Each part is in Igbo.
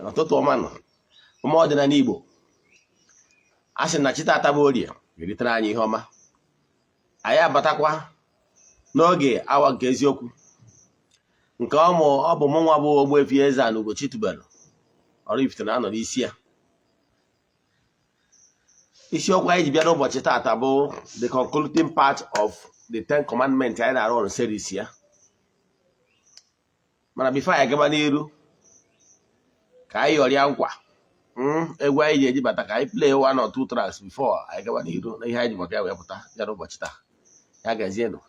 Ọtụtụ ọma nọ ụmụ ọdịnala Igbo a sị na chi tata bụ Orie ga-eritere anyị ihe ọma. Anyị abatakwa n'oge awa nke eziokwu nke ọ bụ mụ nwa bụ Ogbuefi Eze-Ana Ugochi tubelu Oraifite na-anọ n'isi ya. Isiokwu anyị ji bịa n'ụbọchị tata bụ the concluding part of the 10 commandments anyị na-arụ ọrụ series ya. Mana bifo anyị agaba n'iru ka anyị yọrịa nkwa egwu anyị ji eji bata ka anyị play 1 or 2 tracks before anyị gaba n'iru na ihe anyị ji maka ya wee pụta ya n'ụbọchị taa. Ya gazienụ.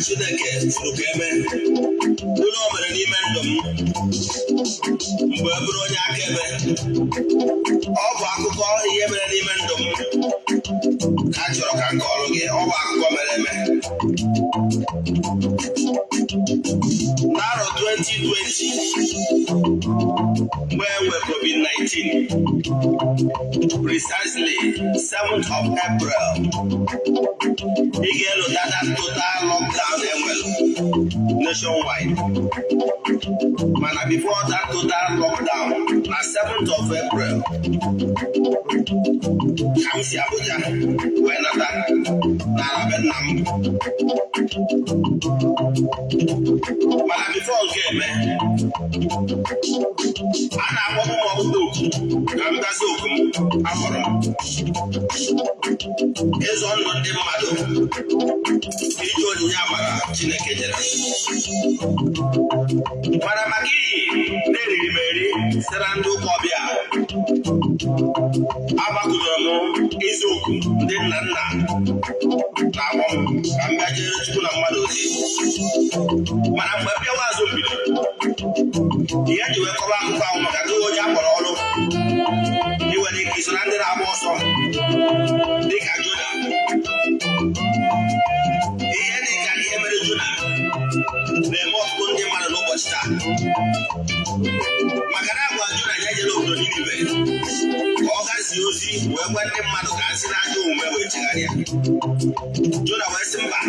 Chineke furu ka eme ụlọ o mere n'ime ndụ m mgbe e bụrụ onye akaebe. Ọ bụ akụkọ ihe mere n'ime ndụ m ka a chọrọ ka m kọọrọ gị. Ọ bụ akụkọ mere eme. N'arọ 2020 mgbe e nwere COVID-19, precisely 7th of April, ị ga-elota that total lockdown enwere nationwide. Mana before that total lockdown na 7th of April ka m si Abuja wee nata n'ala be nna m. Mana before nke eme, a na-akpọbụ m ọkpụkpọ oku ka m gazi oku m akpọrọ ịzọ ndụ ndị mmadụ iji onyinye amara Chineke nyere. Mana maka iyi na-eriri m eri site na ndị ụka ọbịa agbakụnyere m eziokwu ndị nna nna na-akpọ m ka m bịa jere Chukwu na mmadụ ozi. Mana mgbe bịawa azụ mbido ihe ji wee kọba akụkọ ahụ maka gị onye a kpọrọ ọrụ iwere ike iso na ndị na-agba ọsọ dịka Jona. Ihe dịka ihe mere Jona na-eme ọtụtụ ndị mmadụ n'ụbọchị taa, maka na agwa Jona ya jere obodo Ninive ka ọ gazie ozi wee gwa ndị mmadụ ka a sị n'ajọ omume wee chegharịa. Jona wee sị mba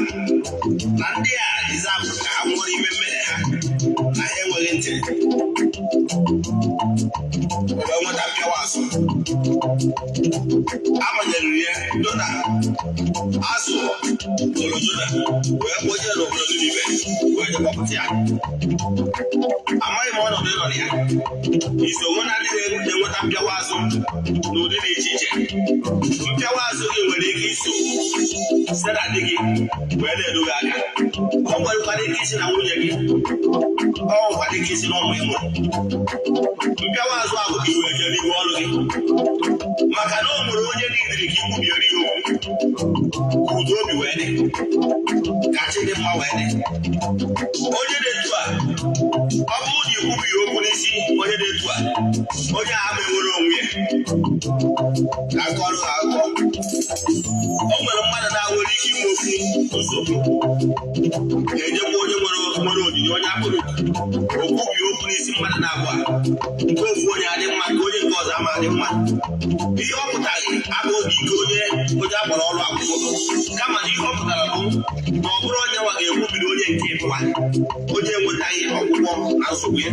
na ndị a dizabụ ka ha nwụrụ ime mmehie ha na ha enweghị ntị. O wee nweta mpịawa azụ amanyeriri ya. Jona azụ tụrụ Jona wee kpọjee n'obodo Ninive wee jekpọpụta ya. Amaghị m ọnọdụ ịnọ na ya, iso nwe na ndị na-enweta mpịawa azụ n'ụdị dị iche iche. Mpịawa azụ gị nwere ike iso site na di gị wee na-edu gị aka. O nwerekwara ike isi na nwunye gị, ọ nwekwara ike isi na ụmụ ị mụrụ. Mpịawa azụ ahụ ka iwe jee n'ihu ọrụ gị, maka na o nwere onye n'idiri ka ikwubiere ya okwu ka udo obi wee dị, ka chi dị mma wee dị. Onye na-etu a, ọ bụrụ na ikwubi ya okwu n'isi onye na-etu a, onye ahụ ma enwere onwe ya ka akọrọ ha akọ. O nwere mmadụ na-nwere ike inwe okwu nsogbu, ejekwa onye nwere onyinye onye akpụrụ okwubi okwu n'isi mmadụ na-abụọ, nke ofu onye adị mma nke onye nke ọzọ ama adị mma. Ihe ọ pụtaghị abụghị ike onye akpọrọ ọrụ akwụkwọ, kama na ihe ọ pụtara bụ na ọ bụrụ onye nwa ga-ekwubido onye nke ịbụwa, onye enwetaghị ọgwụgwọ na nsogbu ya.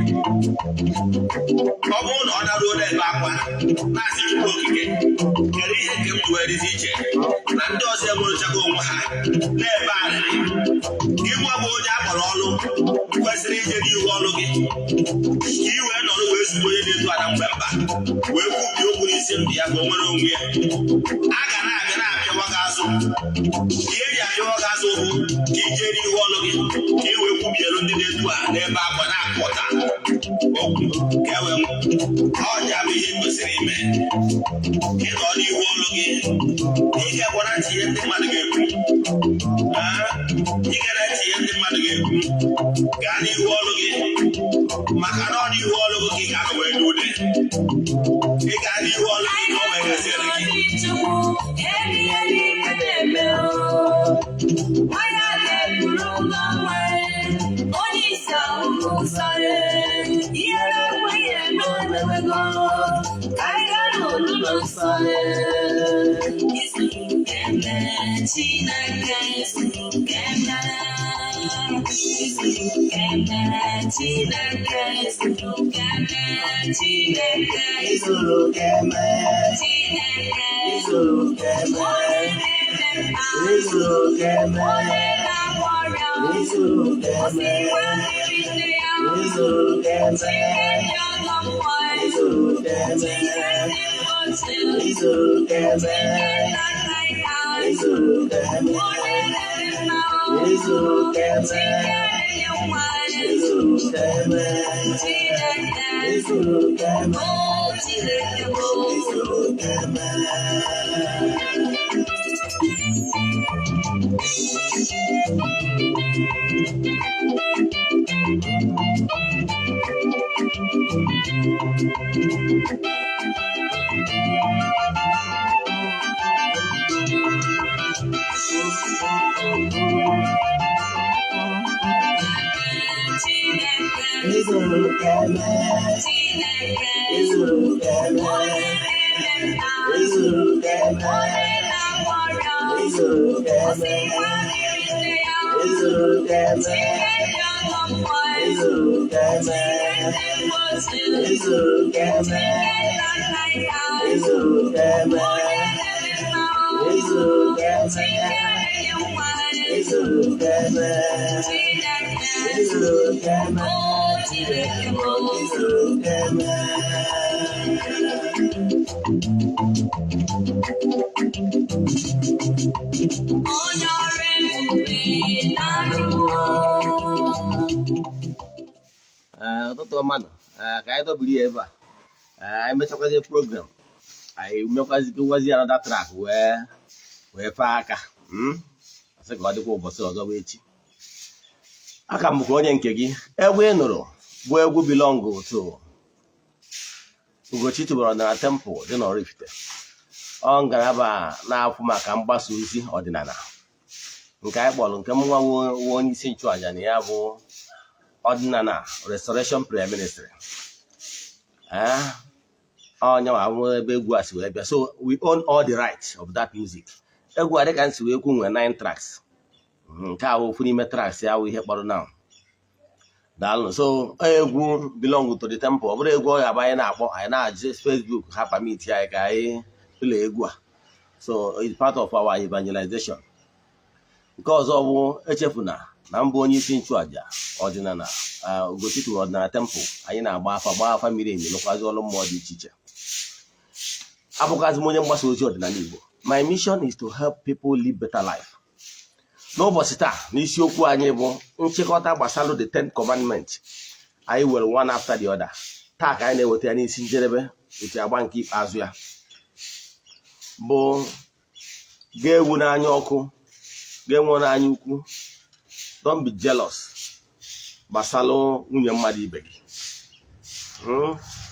Ọ bụrụ na ọ daruo n'ebe akwa na-asị Chukwu-okike, kedu ihe nke m ji wee dịzi iche na ndị ọzọ enwerechago onwe ha na-ebe arịrị? Gị nwa bụ onye akpọrọ ọrụ kwesịrị ije n'ihu ọrụ gị ka i wee nọrọ wee zute onye na-etu ada mgbe mba wee kwubie okwu n'isi ndụ ya ka o nwere onwe ya. A ga na-abịa na-apịawa gị azụ. Ihe eji apịawa gị azụ bụ ka i jee n'ihu ọrụ gị ka i wee kwubielu ndị na-etu a n'ebe akwa na-akpọta okwu ka e wee ọnya bụ ihe kwesịrị ime. Ịnọ n'ihu ọrụ gị, ị ga-egwara ntị ihe ndị mmadụ ga-ekwu, ị gara ntị ihe ndị mmadụ ga-ekwu, gaa n'ihu ọrụ gị, maka na ọ n'ihu ọrụ gị ka a wee n'ude. Ị gaa n'ihu ọrụ gị ka ọ wee gaziere gị. Ụtụtụ ọma nọ ka anyị dobiri ya ebe a anyị mechakwazie program anyị mekwazi another track wee fee aka asị ka ọ dịkwa ụbọchị ọzọ bụ echi. Aka m bụkwa onye nke gị. Egwu ị nụrụ bụ egwu belong to Ugochi tubelu ọdịnala temple dị n'Oraifite. Ọ ngalaba na-afụ maka mgbasa ozi ọdịnala nke anyị kpọrọ nke m nwa nwe onye isi nchụaja na ya bụ ọdịnala restoration prayer ministry. Onye nwa ebe egwu a si wee bịa, so we own all the rights of that music. Egwu a dịka nsi wee kwu nwere 9 tracks. Nke a ofu n'ime tracks ya wụ ihe kpọrọ now. Daalụ. So egwu belong to the temple. Ọ bụrụ egwu ọ ga-aba anyị na-akpọ anyị na-aji Facebook ha permit anyị ka anyị play egwu a. So it's part of our evangelization. Nke ọzọ bụ echefuna na mbụ onye isi nchụaja ọdịnala Ugochi tubelu ọdịnala temple anyị na-agba afa miri emi lụkwazi ọrụ mmụọ dị iche iche. Abụkwazi m onye mgbasa ozi ọdịnala Igbo. My mission is to help people live better life. N'ụbọchị taa n'isiokwu anyị bụ nchịkọta gbasara the 10 commandment. Anyị were one after the other. Taa ka anyị na-eweta ya n'isi njedebe echi agba nke ikpeazụ ya bụ ga-ewu n'anya ọkụ, ga-enwe n'anya ukwu. Don't be jealous gbasara nwunye mmadụ ibe gị.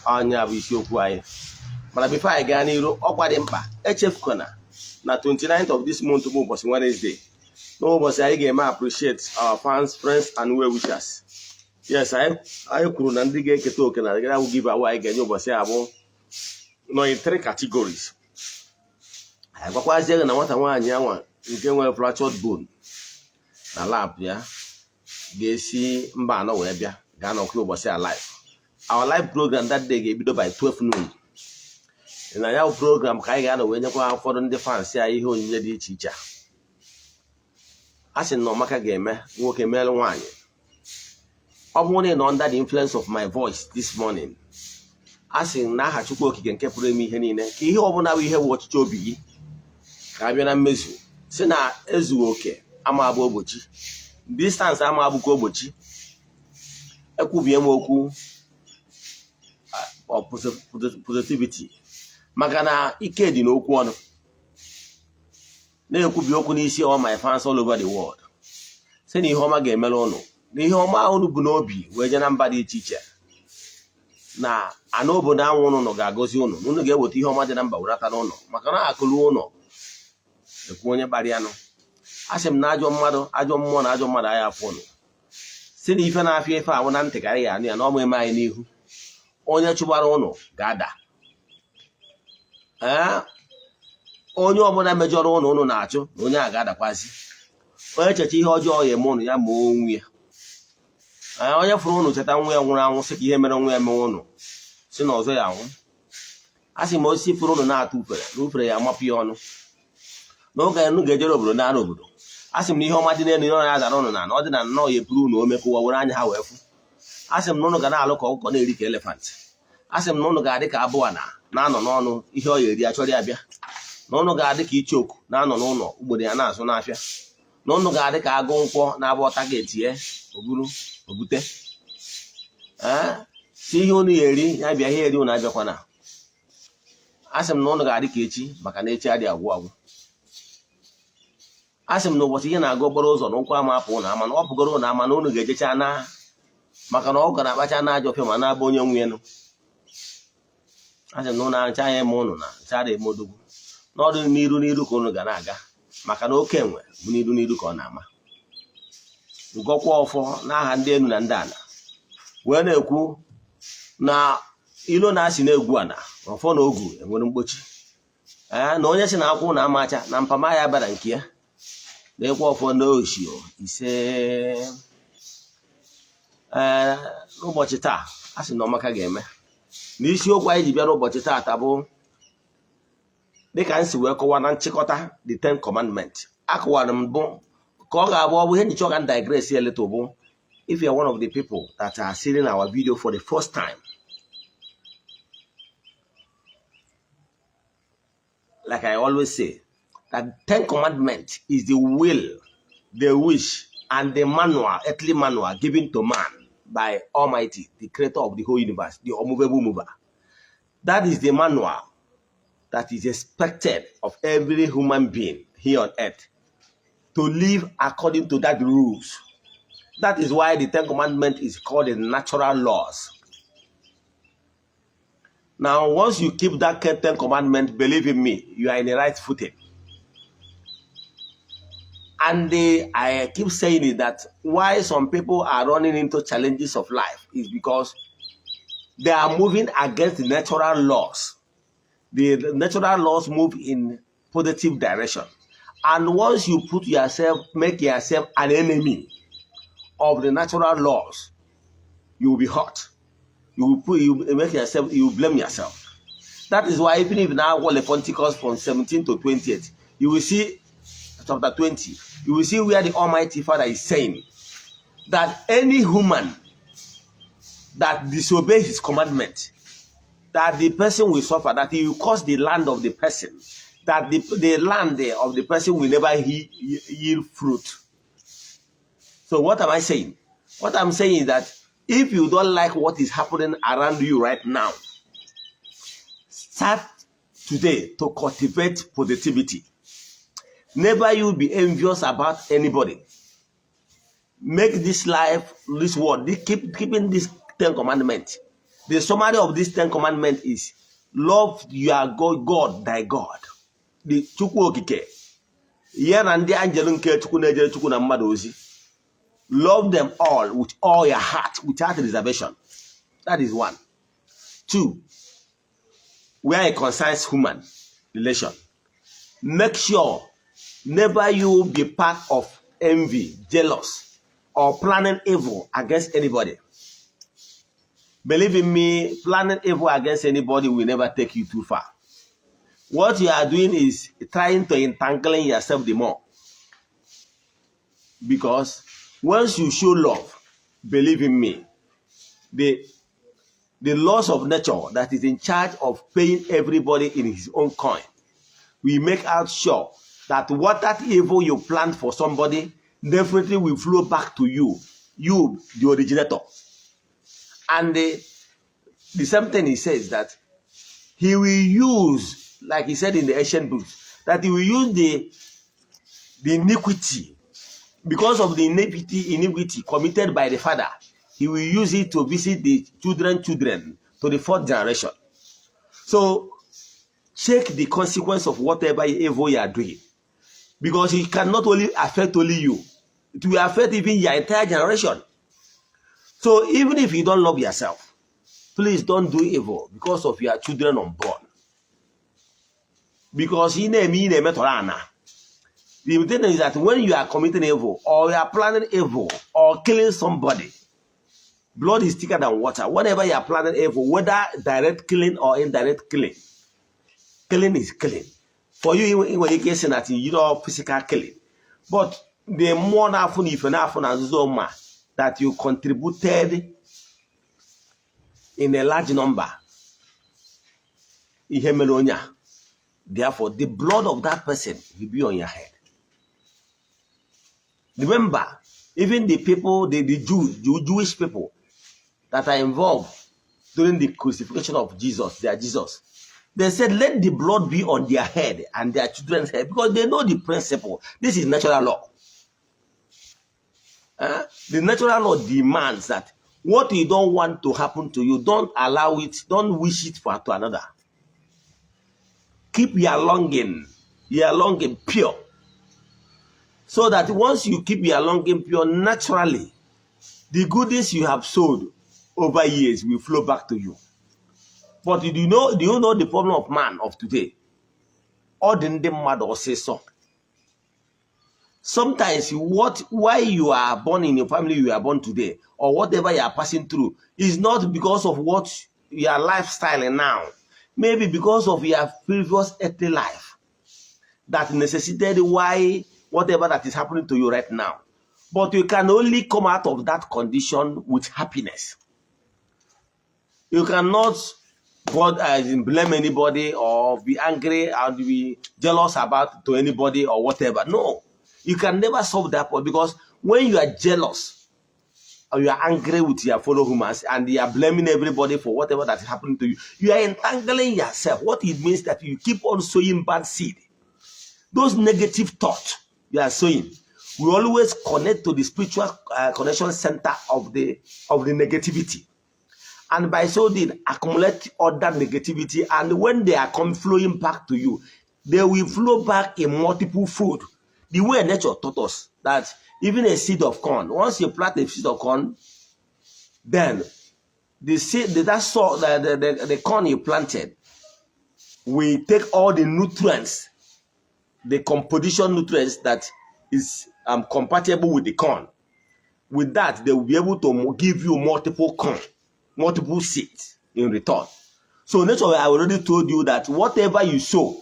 Anya bụ isiokwu anyị. Mana before anyị gaa n'iru, ọkwa dị mkpa echefukwana na 29th of this month bụ ụbọchị Wednesday. N'ụbọchị anyị ga-eme appreciate our fans, friends and well wishers. Yes, anyị kwuru na ndị ga-eketa oke na gara giveaway anyị ga-enye ụbọchị a bụ nọ in 3 categories. Anyị gwakwazie na nwata nwaanyị anwa nke nwere fractured bone na lab ya ga-esi mba anọ wee bịa ga-anọkwa ụbọchị a live. Our live program that day ga-ebido by 12 noon. Na ya bụ program ka anyị ga-anọ wee nyekwa ụfọdụ ndị fans ya ihe onyinye dị iche iche. A sị na Ọmaka ga-eme nwoke merụ nwaanyị. Ọ bụrụ na ị nọ under the influence of my voice this morning, a sị na aha Chukwu-okike nke pụrụ ime ihe niile ka ihe ọbụla bụ ihe bụ ọchịchị obi gị ka abịa na mmezu. Si na ezughị oke ama abụ ogbochi, distance ama abụkwa ogbochi. Ekwubie m okwu positivity maka na ike dị n'okwu ọnụ. Na-ekwubi okwu n'isi all my fans all over the world. Sị na ihe ọma ga-emere ụnụ, na ihe ọma ụnụ bụ n'obi wee je na mba dị iche iche, na ana obodo anwụ ụnụ ga-agọzi ụnụ, na ụnụ ga-eweta ihe ọma dị na mba werata n'ụlọ, maka na akụrụ ụnụ ekwu onye kparị anụ. Asị m na ajọ mmụọ na ajọ mmadụ anyị afọ ụnụ. Si na ife na-afịa ife ahụ na ntị ka anyị ga-anụ ya na ọmụ eme anyị n'ihu. Onye chụgbara ụnụ ga-ada. Onye ọbụla mejọrọ ụnụ na-achụ na onye a ga-adakwazi. Onye checha ihe ọjọọ ya eme ụnụ ya ma onwe ya. Onye fụrụ ụnụ cheta nwa ya nwụrụ anwụ sị ka ihe mere nwa ya mee ụnụ si na ọzọ ya anwụ. A sị ma osisi fụrụ ụnụ na-atụ ufere na ufere ya amapụ ya ọnụ. N'oge enu ga-ejere obodo na obodo. A sị m na ihe ọma dị n'elu ya azara ụnụ na ọ dị na nnọọ ya epuru ụnụ ome ka ụwa were anya ha wee fụ. A sị m na ụnụ ga na-alụ ka ọkụkọ na-eri ka elefant. A sị m na ụnụ ga-adị ka abụọ na-anọ n'ọnụ ihe ọ ya eri achọrọ ya bịa. Na ụnụ ga-adị ka ichoku na-anọ n'ụlọ ugboro ya na-azụ n'afịa. Na ụnụ ga-adị ka agụ nkwọ na-abụ ọta ga-etinye obute. Si ihe ụnụ ya eri ya bịa ihe eri ụnụ abịakwana. A sị m na ụnụ ga-adị ka echi maka na echi adịghị agwụ agwụ. A sị m na ụbọchị ihe na-aga okporo ụzọ na ụkwụ ama apụ ụnụ ama na ọ pụgoro ụnụ ama na ụnụ ga-ejecha na maka na ọ gara akpacha na ajọ ọfịa ma na-abụ onye nwe enu. A sị m na ụnụ acha anya eme ụnụ na nchara eme odogwu. N'ọdụ n'iru ka ụnụ ga na-aga maka na oke enwe bụ n'iru ka ọ na-ama. Ngọkwa ọfọ n'aha ndị enu na ndị ana wee na-ekwu na ilo na-asị na-egwu ana ọfọ na ogu enwere mkpochi. Na onye si na akwụ na amacha na mpama ya bara nke ya na-ekwe ọfọ na oshio ise. N'ụbọchị taa a sị na Ọmaka ga-eme n'isiokwu anyị ji bịa n'ụbọchị taata bụ dịka m si wee kọwaa na nchịkọta the 10 commandment. Akọwara m bụ ka ọ ga-abụ ọ bụ ihe nchọ ka m digress a little bụ if you are one of the people that are seeing our video for the first time. Like I always say, that 10 commandments is the will, the wish, and the manual, earthly manual given to man by Almighty, the creator of the whole universe, the unmovable mover. That is the manual that is expected of every human being here on earth, to live according to that rules. That is why the 10 Commandments is called the natural laws. Now, once you keep that 10 Commandments, believe in me, you are in the right footing. And I keep saying it, that why some people are running into challenges of life is because they are moving against the natural laws. The natural laws move in positive direction. And once you make yourself an enemy of the natural laws, you will be hurt. You blame yourself. That is why even if now Leviticus from 17 to 28, you will see chapter 20, you will see where the Almighty Father is saying that any human that disobeys his commandment, that the person will suffer, that he will cause the land of the person, that the land of the person will never yield fruit. So what am I saying? What I'm saying is that if you don't like what is happening around you right now, start today to cultivate positivity. Never you be envious about anybody. Make this life, this world, keeping this 10 Commandments. The summary of this 10 Commandments is love your God, thy God. The Chukwu-okike. Love them all with all your heart, without reservation. That is 1. 2, where it concerns human relation. Make sure never you be part of envy, jealous, or planning evil against anybody. Believe in me, planning evil against anybody will never take you too far. What you are doing is trying to entangle yourself the more. Because once you show love, believe in me, the laws of nature that is in charge of paying everybody in his own coin, we make out sure that what that evil you planned for somebody definitely will flow back to you, the originator. And the same thing he says, that he will use, like he said in the ancient books, that he will use the iniquity, because of the iniquity committed by the father, he will use it to visit the children to the 4th generation. So check the consequence of whatever evil you are doing, because it cannot only affect only you, it will affect even your entire generation. So even if you don't love yourself, please don't do evil because of your children unborn. Because the thing is that when you are committing evil, or you are planning evil, or killing somebody, blood is thicker than water. Whenever you are planning evil, whether direct killing or indirect killing, killing is killing. For you, when you get saying that you know physical killing, but the more often if that you contributed in a large number, therefore the blood of that person will be on your head. Remember, even the people, the Jewish people that are involved during the crucifixion of Jesus, they said, let the blood be on their head and their children's head, because they know the principle. This is natural law. The natural law demands that what you don't want to happen to you, don't allow it, don't wish it to another. Keep your longing pure. So that once you keep your longing pure, naturally, the goodies you have sowed over years will flow back to you. But do you know the problem of man of today? Or didn't the mother say so? Sometimes why you are born in your family you are born today, or whatever you are passing through, is not because of what your lifestyle now. Maybe because of your previous earthly life that necessitated why whatever that is happening to you right now. But you can only come out of that condition with happiness. You cannot blame anybody or be angry and be jealous to anybody or whatever. No, you can never solve that point, because when you are jealous or you are angry with your fellow humans and you are blaming everybody for whatever that is happening to you, you are entangling yourself. What it means that you keep on sowing bad seed. Those negative thoughts you are sowing will always connect to the spiritual connection center of the negativity. And by so doing, accumulate other negativity. And when they are flowing back to you, they will flow back in multiple fold. The way nature taught us that even a seed of corn, once you plant a seed of corn, then the seed, the corn you planted will take all the nutrients, the composition nutrients that is compatible with the corn. With that, they will be able to give you multiple corn, multiple seeds in return. So nature, I already told you that whatever you sow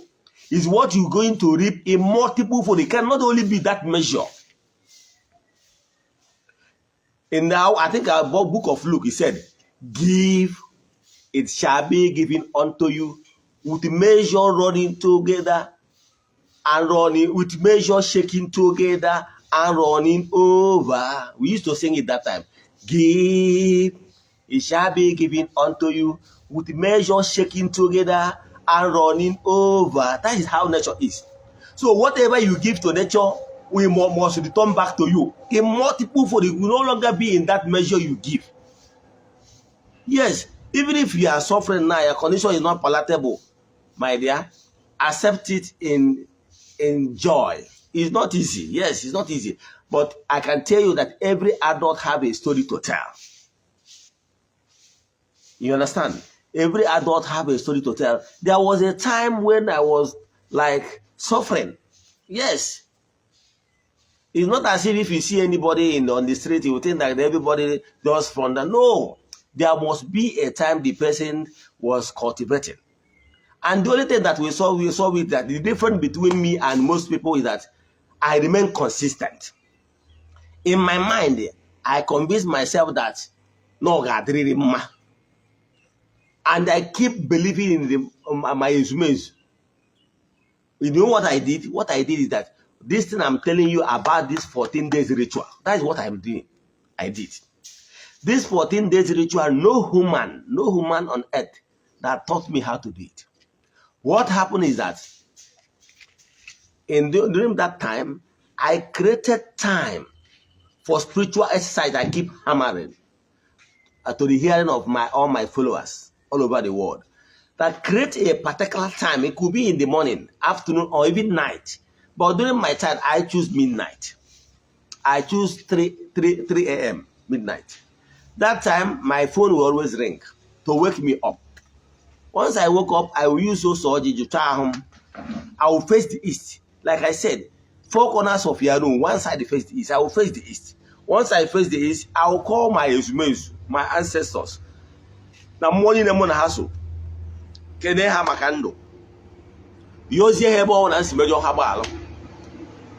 is what you're going to reap in multiple fold. It cannot only be that measure. And now, I think our book of Luke, he said, give, it shall be given unto you, with measure running together, and running, with measure shaking together, and running over. We used to sing it that time. Give, it shall be given unto you, with measure shaking together, and running over. That is how nature is. So whatever you give to nature, we must return back to you in multiple fold. It will no longer be in that measure you give. Yes, even if you are suffering now, your condition is not palatable, my dear, accept it in joy. It's not easy. Yes, it's not easy. But I can tell you that every adult have a story to tell. You understand? Every adult have a story to tell. There was a time when I was like suffering. Yes. It's not as if you see anybody on the street, you think that everybody does from that. No. There must be a time the person was cultivating. And the only thing that we saw with that the difference between me and most people is that I remain consistent. In my mind, I convince myself that no God really ma. And I keep believing in my resumes. You know what I did? What I did is that this thing I'm telling you about this 14 days ritual. That is what I'm doing. I did. This 14 days ritual, no human on earth that taught me how to do it. What happened is that during that time, I created time for spiritual exercise. I keep hammering to the hearing of all my followers all over the world. That create a particular time. It could be in the morning, afternoon, or even night. But during my time, I choose midnight. I choose 3 a.m. midnight. That time, my phone will always ring to wake me up. Once I woke up, I will use those I will face the east. Like I said, 4 corners of your room, one side face the east. I will face the east. Once I face the east, I will call my resumes, my ancestors. Now, morning and morning hustle. Kede ha makando. Yozie hebe ọ na nsimejo ha gbaalo.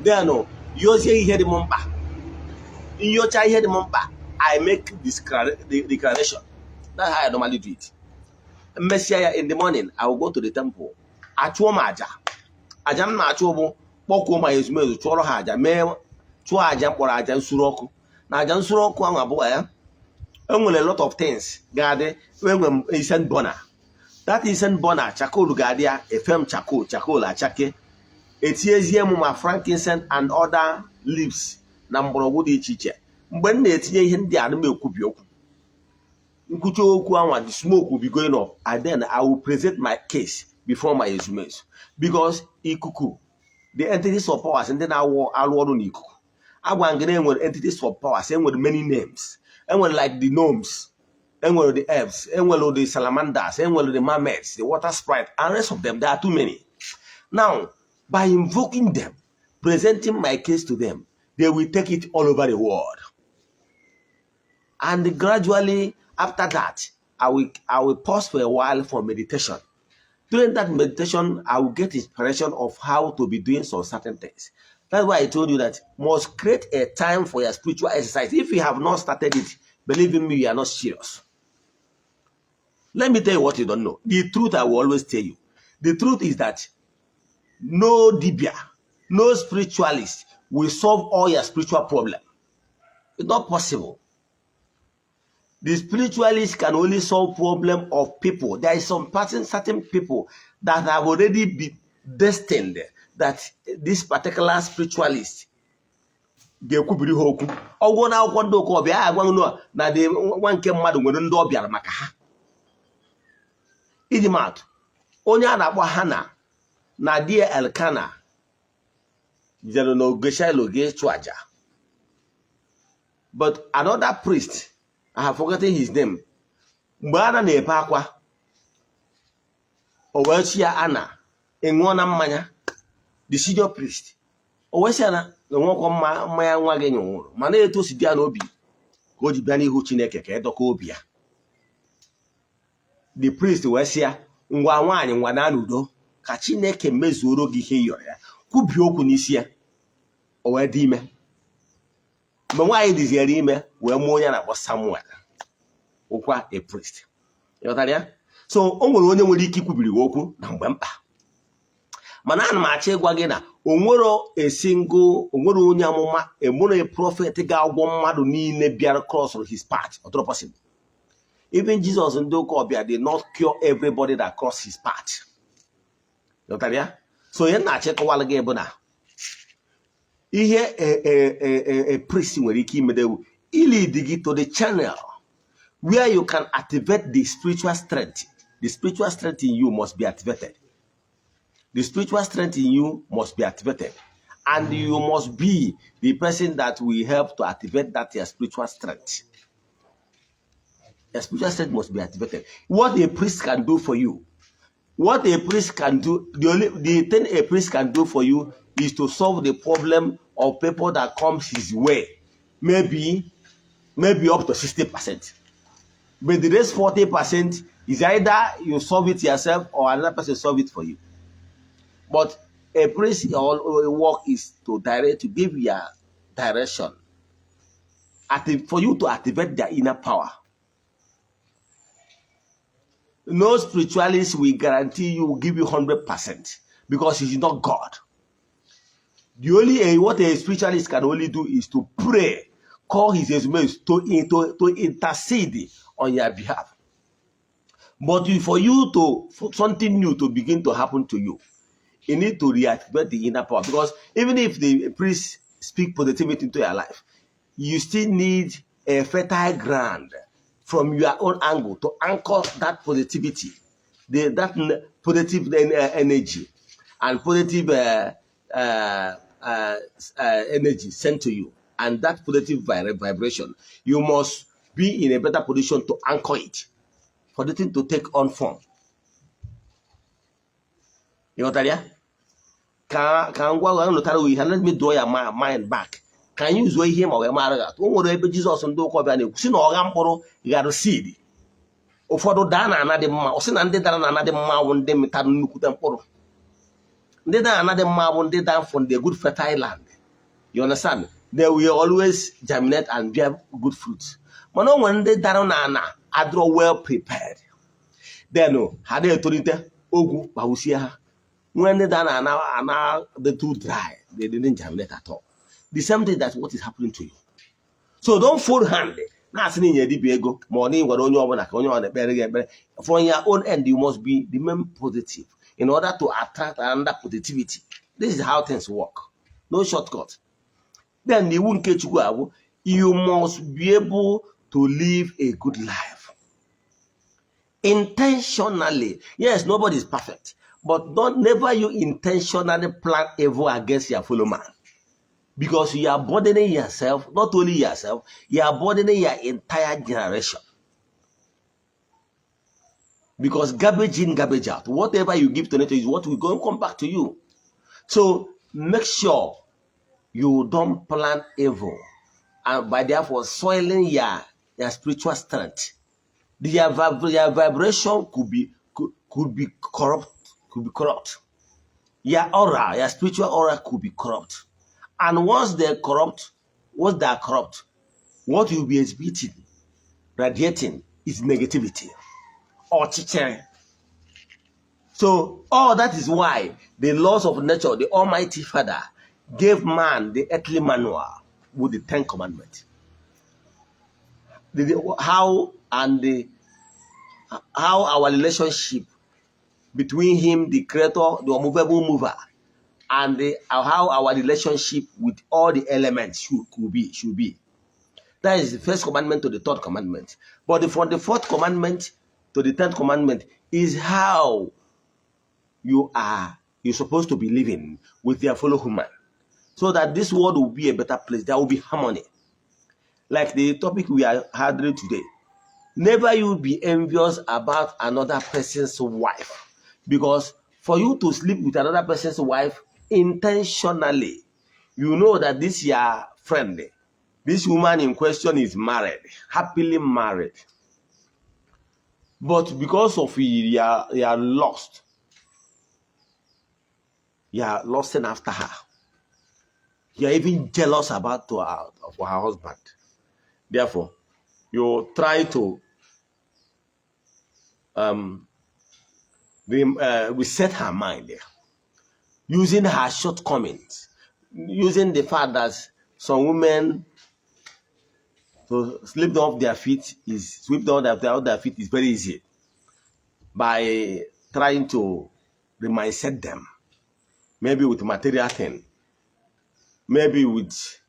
Then no, yozie ihe dị m mkpa. Nyocha ihe dị m mkpa. I make this declaration. That's how I normally do it. Messiah in the morning, I will go to the temple. Achụọ m aja. Aja m na-achụ bụ kpọkuo ma ezumezu chụọrọ ha aja mee chụọ aja mkpọrọ aja nsuru ọkụ. Na aja nsuru ọkụ ahụ abụọ ya. Enwere a lot of things ga-adị enwere isen burner. That isen burner charcoal ga-adị ya efem charcoal achake. Etiezie m ma frankincense and other leaves na mgbọrọgwụ dị iche iche. Mgbe m na-etinye ihe ndị a na m ekwubi okwu. Nkwuchi okwu ahụ, the smoke will be going up, and then I will present my case before my resumes. Because ikuku, the entities of powers, and then I will allow ikuku. I want to get entities of powers, and with many names, and with like the gnomes, and with the elves, and with the salamanders, and with the mermaids, the water sprite, and the rest of them. There are too many. Now, by invoking them, presenting my case to them, they will take it all over the world. And gradually, after that, I will pause for a while for meditation. During that meditation, I will get inspiration of how to be doing some certain things. That's why I told you that you must create a time for your spiritual exercise. If you have not started it, believe in me, you are not serious. Let me tell you what you don't know. The truth I will always tell you. The truth is that no dibia, no spiritualist will solve all your spiritual problems. It's not possible. The spiritualists can only solve problem of people. There is some certain people that have already been destined that this particular spiritualist ga-ekwubiri ha okwu. Ọgwụ na akwụkwọ ndị ụka ọbịa agwa na dị nwa nke mmadụ nwere ndị ọ bịara maka ha. Iji maatụ, onye a na-akpọ Hana na di Elkana jere n'oge Shiloh ga-ịchụ aja. But another priest, I have forgotten his name, mgbe Ana na-ebe akwa, o wee chi ya Ana ịṅụọ na mmanya, the senior priest o wee sị ya na enwekwa mmanya nwa gị nwụrụ, mana etu o si dị ya n'obi ka o ji bịa n'ihu Chineke ka edọka obi ya. The priest wee sị ya, ngwa nwaanyị ngwa na n'udo ka Chineke mezuoro gị ihe yọrọ ya, kwubie okwu n'isi ya. O wee dị ime. Mgbe nwaanyị dịziere ime wee mụọ onye na-akpọ Samuel, ụkwa a priest. Ịghọtara ya? So o nwere onye nwere ike ikwubiri gị okwu na mgbe mkpa. Mana ana m achọ ịgwa gị na o nwere onye amụma, a prophet ga-agwọ mmadụ niile bịara cross his path. Not possible. Even Jesus and Dokobia did not cure everybody that crossed his path. Ịghọtara ya? So ihe na-achọ ịkọwara gị bụ na ihe a priest nwere ike imedewu lead gị to the channel where you can activate the spiritual strength. The spiritual strength in you must be activated. The spiritual strength in you must be activated. And you must be the person that will help to activate that your spiritual strength. Your spiritual strength must be activated. What a priest can do for you, what a priest can do, the thing a priest can do for you is to solve the problem of people that comes his way. Maybe up to 60%. But the rest 40% is either you solve it yourself or another person solve it for you. But a priest's work is to give your direction, for you to activate their inner power. No spiritualist will guarantee you, will give you 100% because he's not God. The only what a spiritualist can only do is to pray, call his instruments to intercede on your behalf. But for something new to begin to happen to you, you need to reactivate the inner power. Because even if the priest speak positivity into your life, you still need a fertile ground from your own angle to anchor that positivity, that positive energy and positive energy sent to you, and that positive vibration. You must be in a better position to anchor it for the thing to take on form. You know what I mean? Let me draw your mind back. Can you use him or a Jesus and do see no ramporo, you got to see. Or for the dana another ma, or send another ma one day metanukutan. They done another ma one day down from the good fertile land. You understand? They will always germinate and bear good fruits. But no one they down I draw well prepared. Then no, had they told it, Ogu, Bahusia. When they done now the too dry, they didn't germinate at all. The same thing, that's what is happening to you. So don't fold hand. From your own end, you must be the main positive in order to attract another positivity. This is how things work. No shortcut. Then the Chukwu-okike, you must be able to live a good life. Intentionally. Yes, nobody is perfect. But never you intentionally plan evil against your fellow man. Because you are burdening yourself, not only yourself, you are burdening your entire generation. Because garbage in, garbage out. Whatever you give to nature is what will go and come back to you. So make sure you don't plan evil, and by therefore soiling your spiritual strength. Your vibration could be corrupt. Your aura, your spiritual aura could be corrupt. And once they are corrupt, what you'll be exhibiting, radiating, is negativity or chichen. So all that is why the laws of nature, the Almighty Father, gave man the earthly manual with the 10 commandments. how our relationship between him, the creator, the unmovable mover, and how our relationship with all the elements should be. That is the first commandment to the third commandment. But from the fourth commandment to the 10th commandment is how you're supposed to be living with your fellow human, so that this world will be a better place. There will be harmony. Like the topic we are handling today. Never you be envious about another person's wife, because for you to sleep with another person's wife intentionally, you know that this your friend, this woman in question is married, happily married. But because of you are lost. You are lusting after her. You are even jealous of her husband. Therefore, you try to reset her mind there, using her shortcomings, using the fact that some women to sweep down their feet is very easy, by trying to mindset them, maybe with material thing, maybe with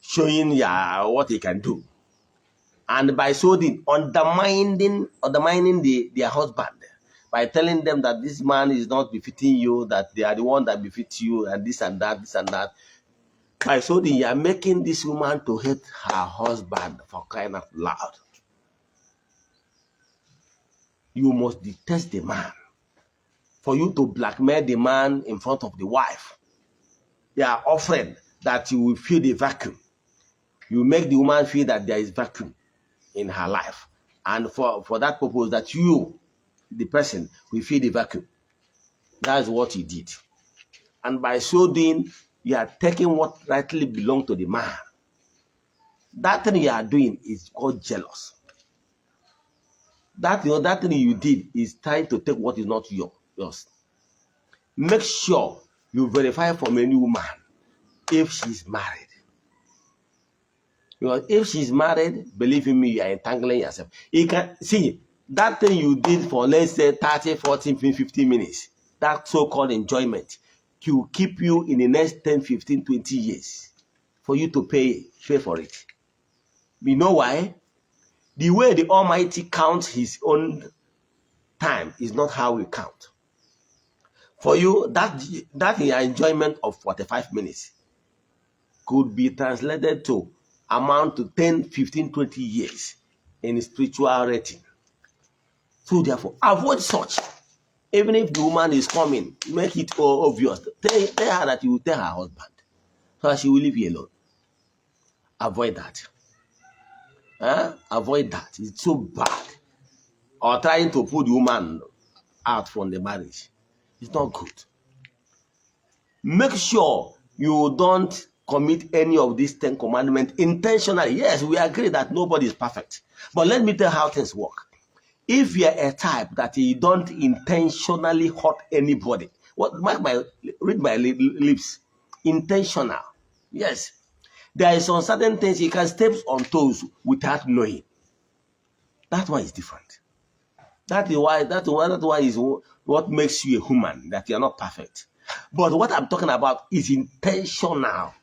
showing what he can do, and by so doing undermining their husband, by telling them that this man is not befitting you, that they are the one that befits you, and this and that, this and that. By so doing, you are making this woman to hate her husband, for crying out loud. You must detest the man. For you to blackmail the man in front of the wife, they are offering that you will feel the vacuum. You make the woman feel that there is vacuum in her life, and for that purpose, that you, the person, will feel the vacuum. That is what he did. And by so doing, you are taking what rightly belongs to the man. That thing you are doing is called jealous. That thing you did is trying to take what is not yours. Make sure you verify from any woman if she's married. Because if she's married, believe in me, you are entangling yourself. You can see that thing you did for, let's say, 30, 40, 50 minutes, that so-called enjoyment, will keep you in the next 10, 15, 20 years for you to pay for it. You know why? The way the Almighty counts his own time is not how we count. For you, that enjoyment of 45 minutes could be translated to amount to 10, 15, 20 years in spiritual rating. So therefore, avoid such. Even if the woman is coming, make it obvious. Tell her that you will tell her husband, so that she will leave you alone. Avoid that. Avoid that. It's so bad. Or trying to put the woman out from the marriage. It's not good. Make sure you don't commit any of these 10 commandments intentionally. Yes, we agree that nobody is perfect. But let me tell you how things work. If you're a type that you don't intentionally hurt anybody, read my lips. Intentional. Yes. There is some certain things you can step on toes without knowing. That one is different. That one is what makes you a human, that you're not perfect. But what I'm talking about is intentional.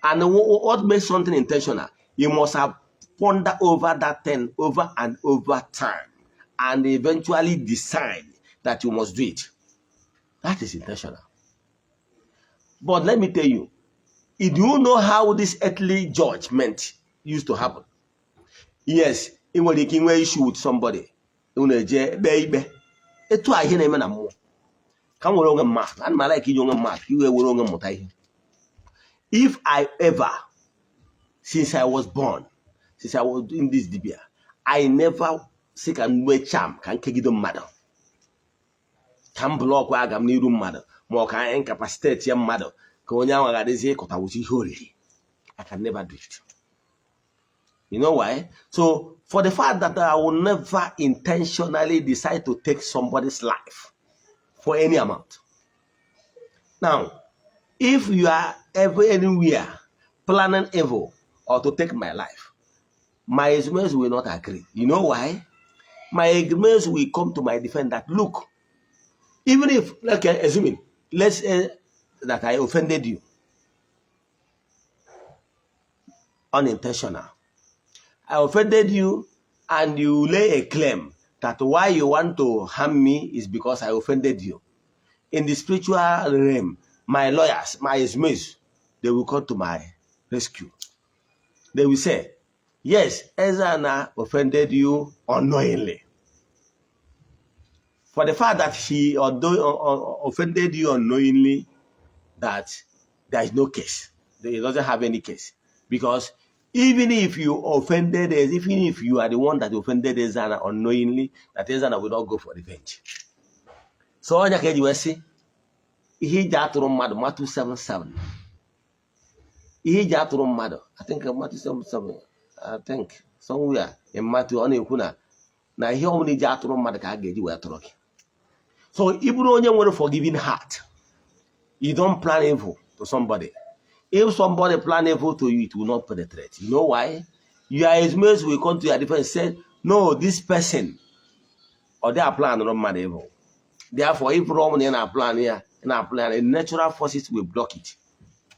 And what makes something intentional? You must have pondered over that thing over and over time, and eventually decide that you must do it. That is intentional. But let me tell you, do you know how this earthly judgment used to happen? Yes, it was the king where issue with somebody. Baby. It's why he named a come along a math, and my like young math, you were wrong a if I ever, since I was born, since I was doing this debate, I never seek and wear charm, can take it matter. Can block where I'm near mother, more can incapacitate your mother. I can never do it. You know why? So, for the fact that I will never intentionally decide to take somebody's life for any amount. Now, if you are ever anywhere planning evil or to take my life, my enemies will not agree. You know why? My enemies will come to my defense that, look, even if, okay, assuming, let's say that I offended you, unintentional. I offended you and you lay a claim that why you want to harm me is because I offended you. In the spiritual realm, my lawyers, my enemies, they will come to my rescue. They will say, yes, Eze-Ana offended you unknowingly. For the fact that he offended you unknowingly, that there is no case. He doesn't have any case. Because even if you offended us, even if you are the one that offended Eze-Ana unknowingly, that Eze-Ana will not go for revenge. So onye ka eji wee sị ihe iji atụrụ mmadụ Matthew 7:7. Ihe iji atụrụ mmadụ, I think Matthew 7:7, I think somewhere in Matthew ọ na-ekwu na ihe ọbụla iji atụrụ mmadụ ka a ga-eji wee tụrụ gị. So ị bụrụ onye nwere forgiving heart, you don't plan evil to somebody. If somebody plan evil to you, it will not penetrate. You know why? Your enemies will come to your defense and say, no, this person, or they are planning on man evil. Therefore, if wrong in our plan here, in our plan, natural forces will block it.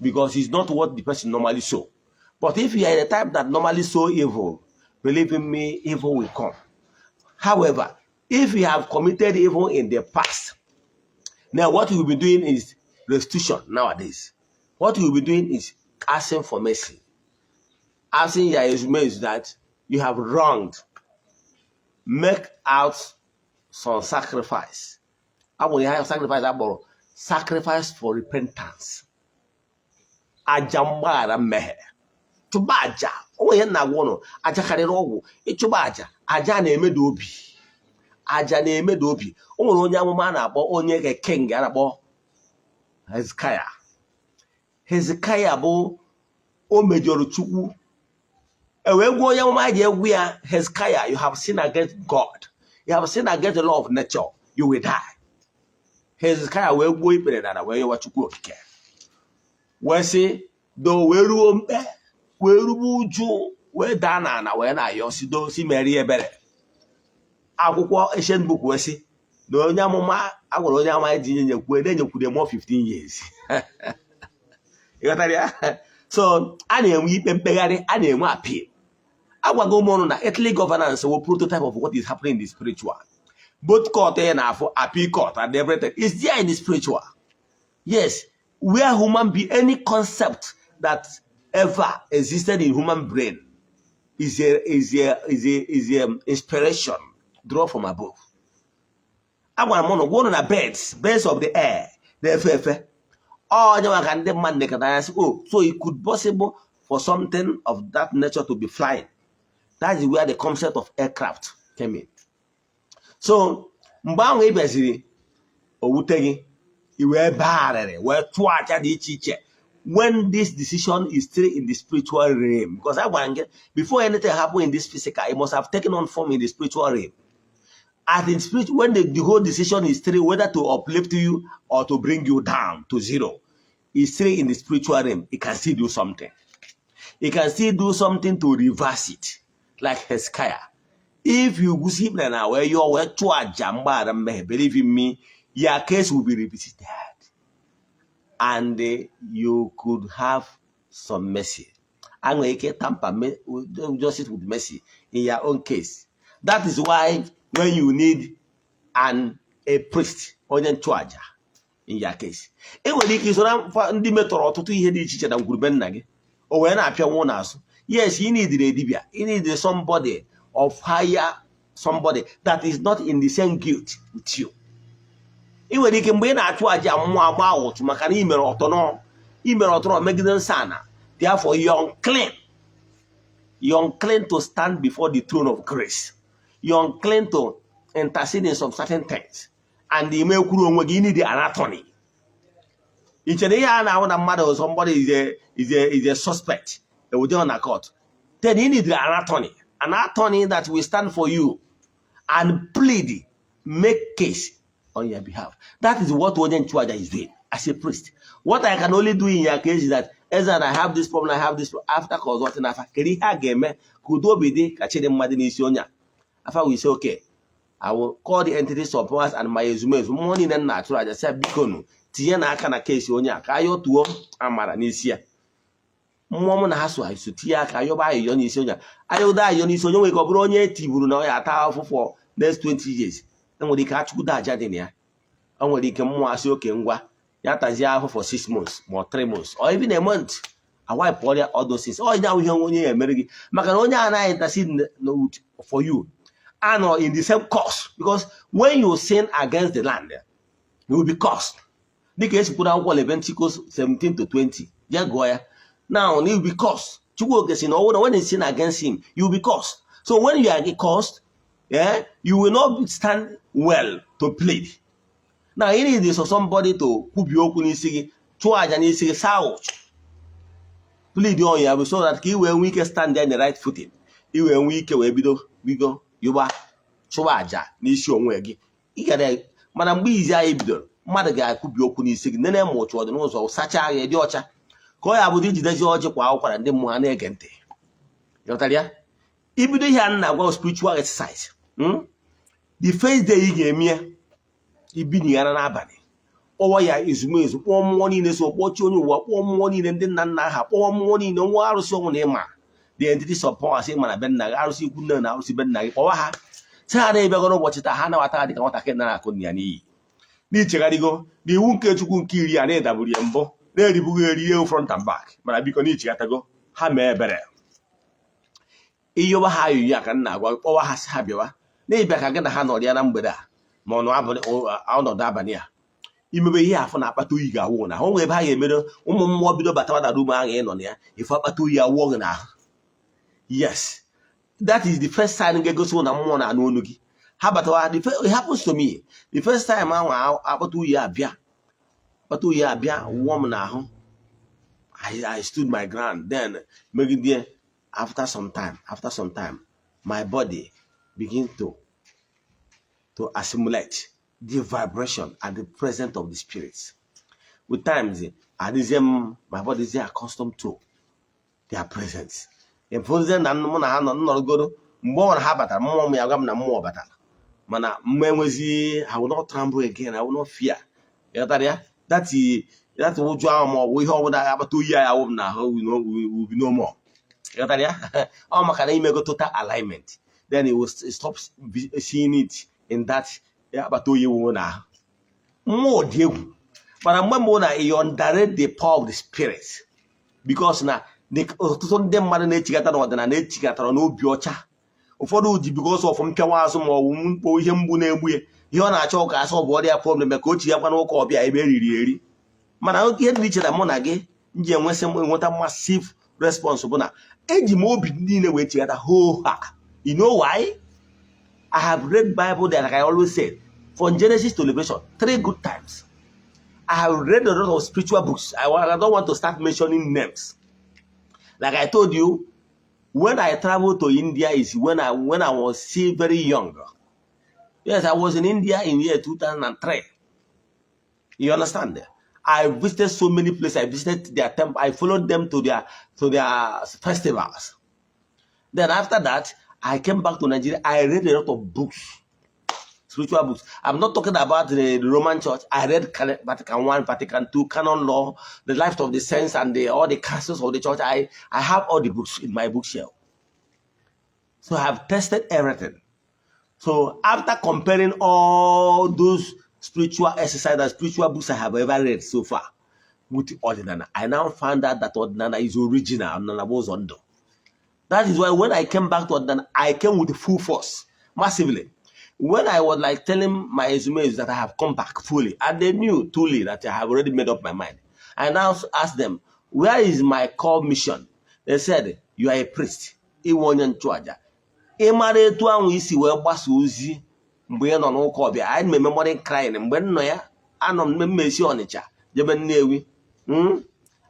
Because it's not what the person normally saw. But if you are the type that normally saw evil, believe in me, evil will come. However, if you have committed evil in the past, now what you will be doing is restitution nowadays. What you will be doing is asking for mercy. Asking your enemies that you have wronged. Make out some sacrifice. I will have sacrifice about sacrifice for repentance. Ajambara mehe. Chubaja. Oye na wono. Aja karịrị ọgwụ. Ịchụbaja. Aja na-eme obi. Aja na-eme obi. O nwere onye amụma na-akpọ onye king a na-akpọ Hezekiah. Hezekiah bụ o mejọrọ Chukwu. Ewe gwa onye amụma ji egwu ya, Hezekiah, you have sinned against God. You have sinned against the law of nature. You will die. Hezekiah wee gbuo ikpere dara wee yewa Chukwu-okike. Wee sị, do wee ruo mkpe, wee rube uju, wee daa n'ala wee na-ayọ si merie ebere. Akwụkwọ ancient book wee sị, na onye amụma agwara onye amụma ji nyekwude more 15 years. You got that? So, a na-enwe ikpe mkpegharị, a na-enwe appeal. Agwago m ọnụ na earthly governance will prototype of what is happening in the spiritual. Both court and appeal court and everything is there in the spiritual. Yes, where human being, any concept that ever existed in human brain is a inspiration draw from above. I want to go on a birds of the air, the FF. Oh, so it could possible for something of that nature to be flying. That is where the concept of aircraft came in. So, mgbe ahụ ebeziri owutegi iwe barere wee tụọ aja dị iche iche when this decision is still in the spiritual realm, because I want before anything happen in this physical, it must have taken on form in the spiritual realm. As in spirit, when the whole decision is still whether to uplift you or to bring you down to zero, it's still in the spiritual realm. It can still do something. It can still do something to reverse it, like Hezekiah. If you go see now where you are to a jamba, believe in me, your case will be revisited. And you could have some mercy. And you can tamper justice with mercy in your own case. That is why when you need a priest or a charge in your case. It will be the method or to hear the teacher that would bend again. Or when I appear one us. Yes, you need the Dibia. You need somebody of higher, somebody that is not in the same guilt with you. Even if you can be at what you are about to make an email or make them sana. Therefore, you're unclean. You're unclean to stand before the throne of grace. You're unclean to intercede in some certain things. And the email you need the anatomy. Each and every now when a mother or somebody is a suspect, they will do on a court. Then you need the anatomy. An attorney that will stand for you and plead, make case on your behalf. That is what Ojen Chuaja is doing as a priest. What I can only do in your case is that Eze-Ana, I have this problem, I have this problem. After consulting afa, kedu ihe a ga-eme ka udo obi dị ka Chidimma dị n'isi onye a? Afa will say, okay, I will call the entities of powers and my ezumezu. Mmụọ niile nna atụrụ aja sị biko nụ tinye n'aka na keesi onye a ka anyị otuo amara n'isi ya. Mmụọ m na ha so isu tinye aka ayọba ayịyọ n'isi onye a. Ayọda ayịyọ n'isi onye nwere ka ọ bụrụ onye etiburu na ọ ya ata afụfụ for next 20 years. Enwere ike achụkwudo aja dị na ya. O nwere ike mmụọ asị oke ngwa ya tazie ahụ for 6 months or 3 months or even a month. Awipe all those things. Oh, now we onye emere gị maka na onye anaghị intercede for you and in the same cause, because when you sin against the land, you will be cursed. Dịka esi kwuru akwụkwọ Leviticus 17-20. Ya gụọ ya. Now you will be cursed. Chukwu-okike si na when you sin against him, you will be cursed. So when you are cursed, yeah, you will not stand well to plead. Now you need for somebody to kwubi okwu n'isi gị, chụọ aja n'isi gị, ouch. Plead on you so that he will we can stand there in the right footing. He will we can bido yuba chụwa aja n'isi onwe gị. Ị gara mana mgbe izi anyị bidoro mmadụ ga-akwubi okwu n'isi gị nene ma otu ọ dị n'ụzọ sacha agha dị ọcha ka ọ ya bụ ijidezi ọjị kwa akwara ndị mmụọ ha na-ege ntị. Ịghọtara ya? Ibido ihe a na-agwa spiritual exercise. The first day ị ga-eme ibi n'ịghara n'abalị. Kpọwa ya ezumezu, kpọọ mmụọ niile so kpọchie onye ụwa, kpọọ mmụọ niile ndị nna nna ha, kpọọ mmụọ niile nwa arụsị ọnwụ na ịma the entities of powers ịma na be nna gị, arụsị ikwu nne na arụsị be nna gị, kpọwa ha sị ha na-ebịagoro ụbọchị taa ha nabata dịka nwatakịrị na-akụ ya n'iyi n'ichegharịgo na iwu nke Chukwu nke iri a na-edaburu ya mbụ na-eribughị eri ihe front and back, mana biko n'ichegatago ha mee ebere iyoba ha ayụyi a ka nna agwa kpọwa ha sị ha bịawa na-ịbịa ka gị na ha nọrịa na mgbede a ma ọnọdụ abalị a imebe ihe afọ na-akpata oyi ga-awụ na ahụ nwe ebe ha ga-emere ụmụ mmụọ bido batawa na rum ahụ ịnọ na ya ife akpata oyi awụọ gị n'ahụ. Yes, that is the first sign ga-egosi na mmụọ na-anụ olu gị. Ha batawa, it happens to me the first time ahụ akpata oyi abịa wụọ m n'ahụ. I stood my ground. Then megide after some time my body begin to assimilate the vibration and the presence of the spirits. With times, my body is accustomed to their presence. In presence, I will not tremble again. I will not fear. That's what we hold about 2 years. Will be no more. Make a total alignment. Then it will stop seeing it in that. But you na more deal. But I'm more that you underrate the power of the spirit. Because now the them man nature or than an nature or no biocha. For because of from Kawasum or Himbu, you are not choke as of body a problem, a coach, you have no copy. I very. Man, I don't get rich at a monage. Jim Wesson want a massive responsible. And the more be away to get a whole hack. You know why? I have read Bible that, like I always say, from Genesis to Revelation, 3 good times. I have read a lot of spiritual books. I don't want to start mentioning names. Like I told you, when I traveled to India is when I was still very young. Yes, I was in India in year 2003. You understand? I visited so many places. I visited their temple. I followed them to their festivals. Then after that, I came back to Nigeria. I read a lot of books, spiritual books. I'm not talking about the Roman Church. I read Vatican I, Vatican II, Canon Law, the Life of the Saints, and all the councils of the church. I have all the books in my bookshelf. So I have tested everything. So after comparing all those spiritual exercises and spiritual books I have ever read so far with Eze-Ana, I now found out that Eze-Ana is original and Eze-Ana was under. That is why when I came back to Eze-Ana, I came with full force, massively. When I was like telling my Ezumezu that I have come back fully, and they knew truly that I have already made up my mind. I now asked them, where is my core mission? They said, you are a priest. I remember crying and when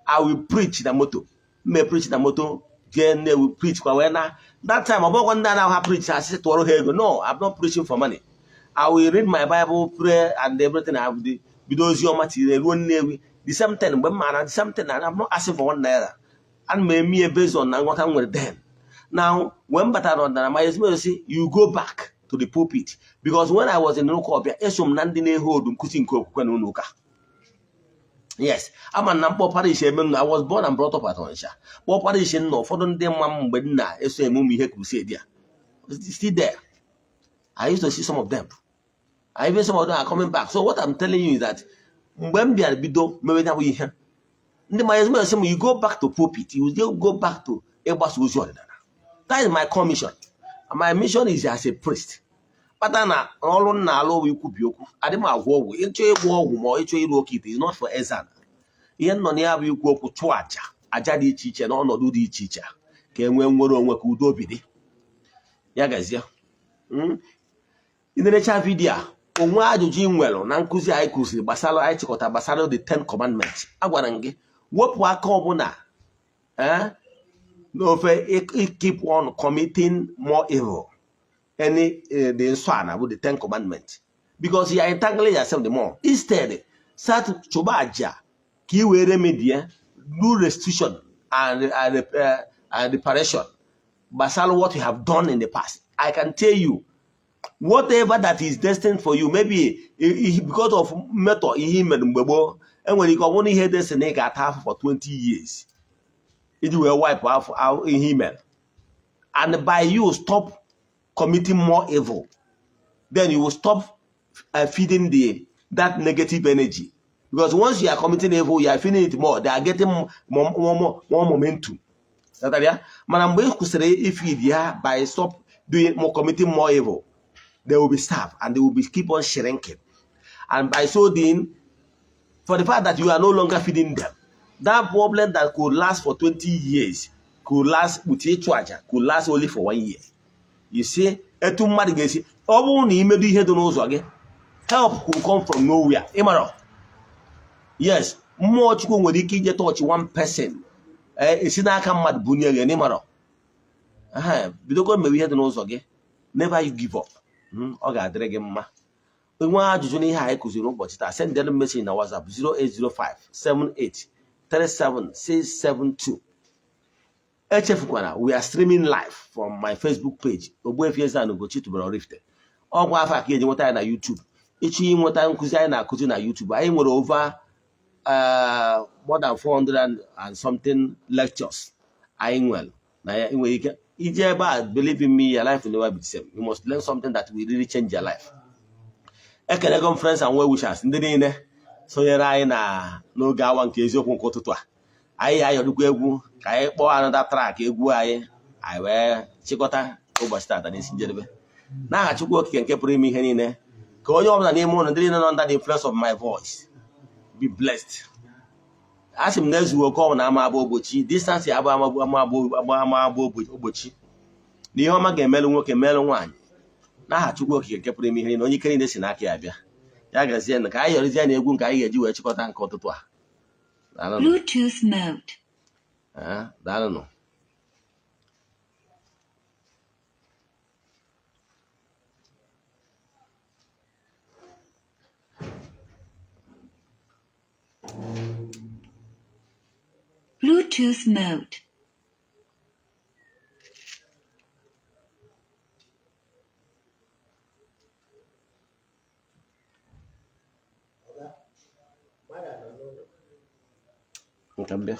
I will preach the motto. May preach the motto. Then they will preach. That time, about one day I have preached. I said, no, I'm not preaching for money. I will read my Bible, pray, and everything. I have the bido ozi ọma tiri ruo Nnewi the same thing mgbe m maara the same thing and I'm not asking for 1 naira and me eme based on na nghọta nwere then. Now when batara ọdịnala my ezigbo say you go back to the pulpit because when I was in Nukobia eso m na ndị na-ehold nkuzi nke okwukwe na ụka. Yes, I'm an ample parish. I was born and brought up at Onsha. But parish no for the mum when na eso emumi he crusade there. Still there. I used to see some of them. I even some of them are coming back. So what I'm telling you is that when we are bido maybe now we hear. You go back to pulpit, you will go back to Ebas Uzo. That is my commission. And my mission is as a priest. But na all na allow we could be Adema war into a war more into a rocket is not for Eze-Ana. Yen no near we go to Twaja, Ajadi teacher, no no do the teacher. Came when we're on what could do bidi. Yagazia. In the nature video, on why do Jim well on Ankuzi Ikusi, Basalo Aichikota, Basalo the 10 commandments. Agwarangi, what wakobuna? No, if keep on committing more evil. Any the Eze-Ana with the 10 commandments because you are entangling yourself the more. Instead, start chubaja, kiwe remedy, do restitution and reparation. Basal what you have done in the past. I can tell you, whatever that is destined for you, maybe because of method in him and when you only hear this snake at half for 20 years, it will wipe out in him. And by you stop committing more evil, then you will stop feeding that negative energy. Because once you are committing evil, you are feeding it more. They are getting more momentum. If you by stop doing more, committing more evil, they will be starved and they will be keep on shrinking. And by so doing, for the fact that you are no longer feeding them, that problem that could last for 20 years could last with each charger, could last only for 1 year. You see, help will come from nowhere. Yes, more Chukwu will get touch 1 person. It's in a come mad bunya anymore. Never you give up. Okay, Dregema. We want to join high Kuzino, but send them message in our WhatsApp 0805 78 37 672. We are streaming live from my Facebook page. Eze-Ana Ugochi to Rift. All Wafa here na YouTube. Each in what I'm na YouTube. I went over more than 400 and something lectures. I well. Believe in me, your life will never be the same. You must learn something that will really change your life. Friends and well wishers. So you're na no gawan kezo to. I egwu ka anyị kpọọ another track egwu anyị wee chịkọta ụbọchị tata n'isi njedebe n'aha Chukwu-okike nke pụrụ ime ihe niile ka onye ọbụla n'ime ụlọ ndị niile nọ under the influence of my voice be blessed. Asị m na ezughị oke ọbụla ama abụ ogbochi distance abụ ama abụ ogbochi na ihe ọma ga-emelụ nwoke melụ nwaanyị n'aha Chukwu-okike nke pụrụ ime ihe niile onye ike niile si n'aka ya bịa ya gazie na ka anyị yọrịzie na egwu nke anyị ga-eji wee chịkọta nke ụtụtụ a. Bluetooth mode. I don't know. Bluetooth mode. Cambia.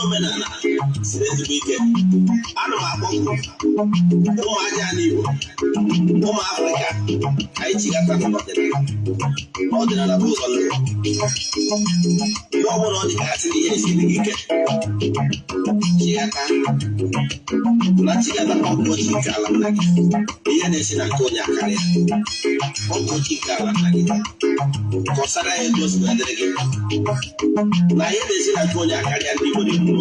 omenala siri ezigbo ike. Ana m akpọkụ ụmụ aja n'Igbo, ụmụ Afrịka, anyị chigata n'ọdịnala bụ ụzọ ndụ. Mgbe ọbụla ọ dị ka asịrị ihe esiri gị ike, chigata ọkụ chi nke ala nna gị. Ihe na-esi na nke onye akarịa ọkụ chi nke ala nna gị, kọsara ya etu o si wee dịrị gị na ihe na-esi na nke onye akarịa. Ndị Igbo na-ekwu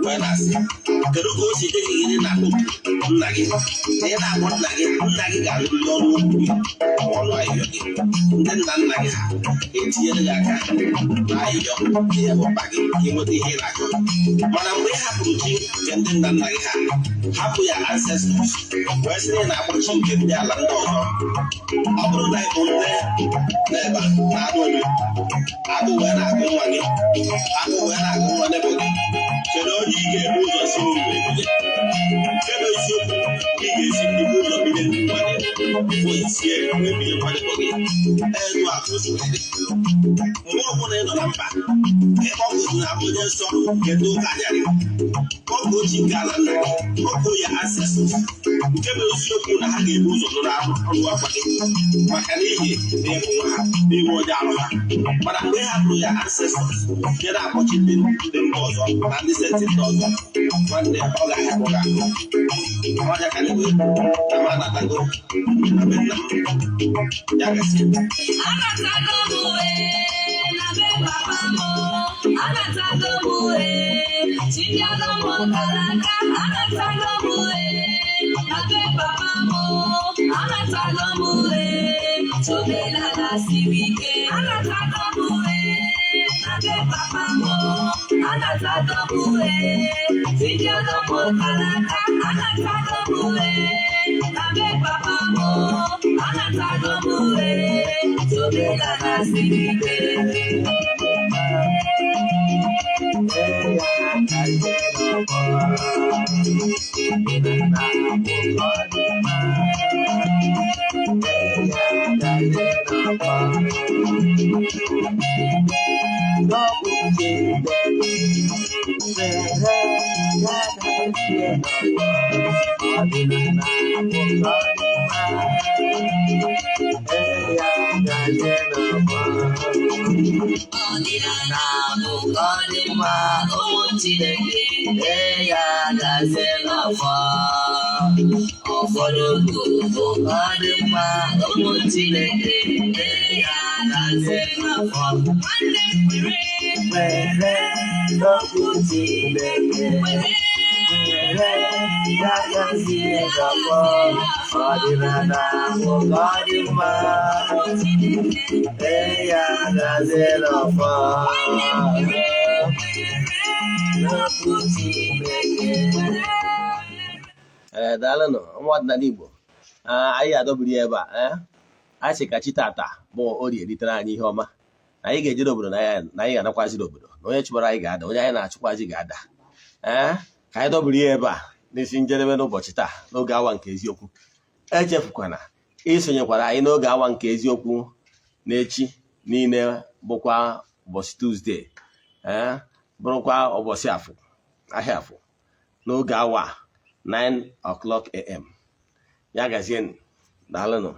wee na-asị, kedu ka o si dị gị gịnị na nna gị? Na ị na-akpọ nna gị ga-alụrịrị ọnụ okwu gị, ọnụ ahịhịọ gị. Ndị nna gị ha etinyere gị aka na ahịhịọ ihe bụ mkpa gị ka ịnweta ihe ị na-achọ. Mana mgbe ị hapụrụ chi nke ndị nna gị ha, hapụ ya ancestors, wee sị na ị na-akpọ chi nke ndị ala ndị ọzọ, ọ bụrụ na ị bụ nne n'ebe na-adụ olu agụ wee na-agụ nwa gị, agụ wee na-agụ nwa n'ebe gị, kedu onye ị ga-ebu ụzọ si n'ụlọ ebile? Nke bụ eziokwu, ị ga-esi nnukwu ụzọ bido ndị nwa gị bifo isie wee bido nwadebo gị. Edu akụ dị. Mgbe ọbụla ị nọ na mba, ịkpọkụrụ na onye nsọ nke ndị ụka anyarị, kpọkụ chi nke ala nna gị, kpọkụ ya ancestors. Nke bụ eziokwu na ha ga-ebu ụzọ nụrụ ọrụ akwa gị maka n'ihi na ịbụ nwa ha n'ime onye alụ ha. Mana mgbe ị hapụrụ ya ancestors nke na-akpọchi ndị mba ọzọ na ndị senti ndị ọzọ, nwanne ọ ga-ahapụ gị ahụ. Ọnya ka na-ewe na m anatago na be nna m ya gasị. daalụnụ nwa ọdịnala Igbo. Anyị adọbiri ebe a a sị ka chi tata bụ Orie ritere anyị ihe ọma na anyị ga-ejere obodo na anyị ga-anakwaziri obodo na onye chụbara anyị ga-ada, onye anyị na-achụkwazi ga-ada. Ka anyị dọbiri ya ebe a n'isi njedebe n'ụbọchị taa n'oge awa nke eziokwu. Echefukwana isonyekwara anyị n'oge awa nke eziokwu n'echi niile bụkwa ụbọchị Tuzdee, bụrụkwa ụbọchị ahịa afọ n'oge awa 9 o'clock AM. Ya gazienụ. Daalụnụ.